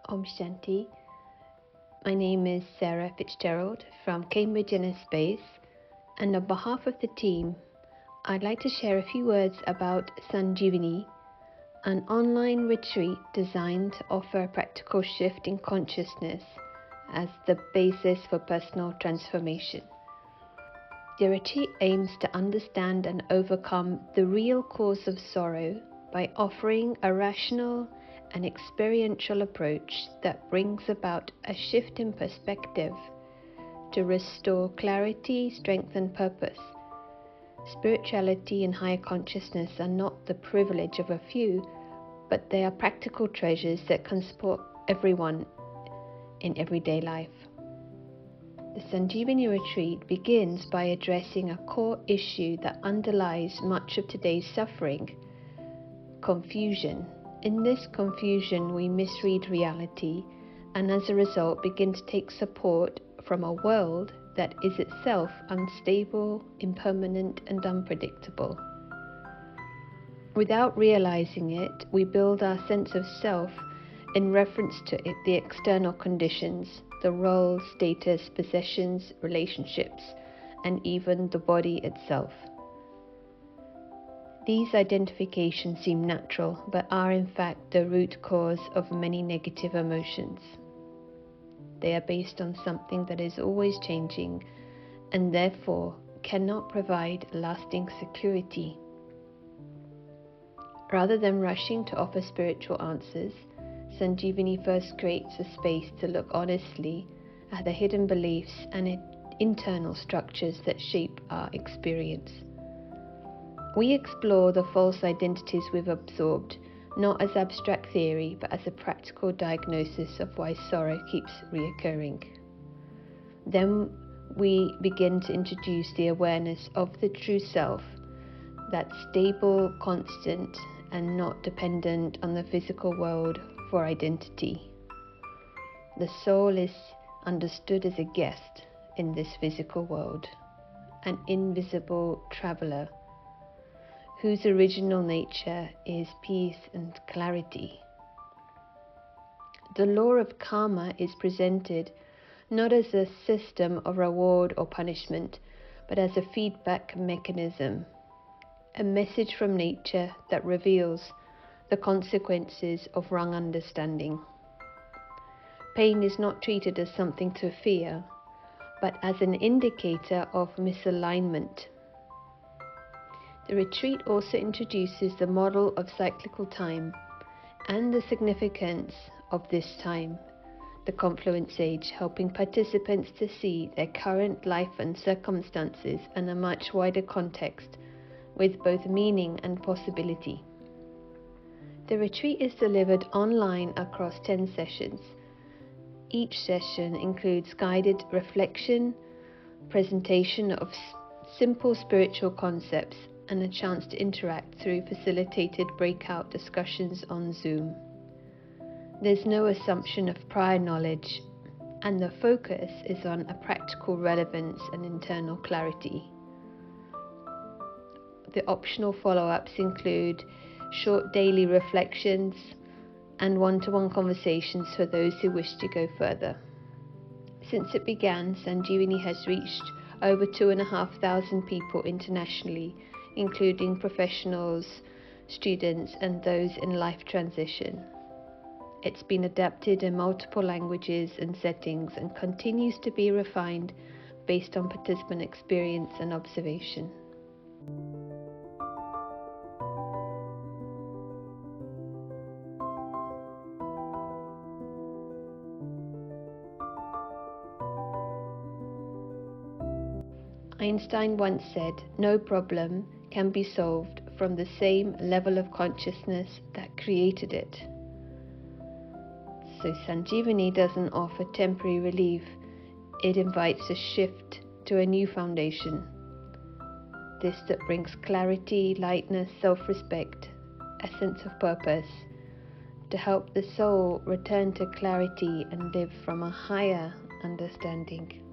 Om Shanti. My name is Sarah Fitzgerald from Cambridge Space, and on behalf of the team, I'd like to share a few words about Sanjeevani, an online retreat designed to offer a practical shift in consciousness as the basis for personal transformation. The retreat aims to understand and overcome the real cause of sorrow by offering a rational and experiential approach that brings about a shift in perspective to restore clarity, strength, and purpose. Spirituality and higher consciousness are not the privilege of a few, but they are practical treasures that can support everyone in everyday life. The Sanjeevani retreat begins by addressing a core issue that underlies much of today's suffering: confusion. In this confusion, we misread reality and as a result begin to take support from a world that is itself unstable, impermanent, and unpredictable. Without realizing it, we build our sense of self in reference to the external conditions, the role, status, possessions, relationships, and even the body itself. These identifications seem natural, but are in fact the root cause of many negative emotions. They are based on something that is always changing and therefore cannot provide lasting security. Rather than rushing to offer spiritual answers, Sanjeevani first creates a space to look honestly at the hidden beliefs and internal structures that shape our experience. We explore the false identities we've absorbed, not as abstract theory, but as a practical diagnosis of why sorrow keeps reoccurring. Then we begin to introduce the awareness of the true self, that's stable, constant, and not dependent on the physical world for identity. The soul is understood as a guest in this physical world, an invisible traveler whose original nature is peace and clarity. The law of karma is presented not as a system of reward or punishment, but as a feedback mechanism, a message from nature that reveals the consequences of wrong understanding. Pain is not treated as something to fear, but as an indicator of misalignment. The retreat also introduces the model of cyclical time and the significance of this time, the confluence age, helping participants to see their current life and circumstances in a much wider context with both meaning and possibility. The retreat is delivered online across 10 sessions. Each session includes guided reflection, presentation of simple spiritual concepts, and a chance to interact through facilitated breakout discussions on Zoom. There's no assumption of prior knowledge, and the focus is on a practical relevance and internal clarity. The optional follow-ups include short daily reflections and one-to-one conversations for those who wish to go further. Since it began, Sanjeevani has reached over 2,500 people internationally, including professionals, students, and those in life transition. It's been adapted in multiple languages and settings and continues to be refined based on participant experience and observation. Einstein once said, "No problem can be solved from the same level of consciousness that created it." So Sanjeevani doesn't offer temporary relief, it invites a shift to a new foundation. This that brings clarity, lightness, self-respect, a sense of purpose, to help the soul return to clarity and live from a higher understanding.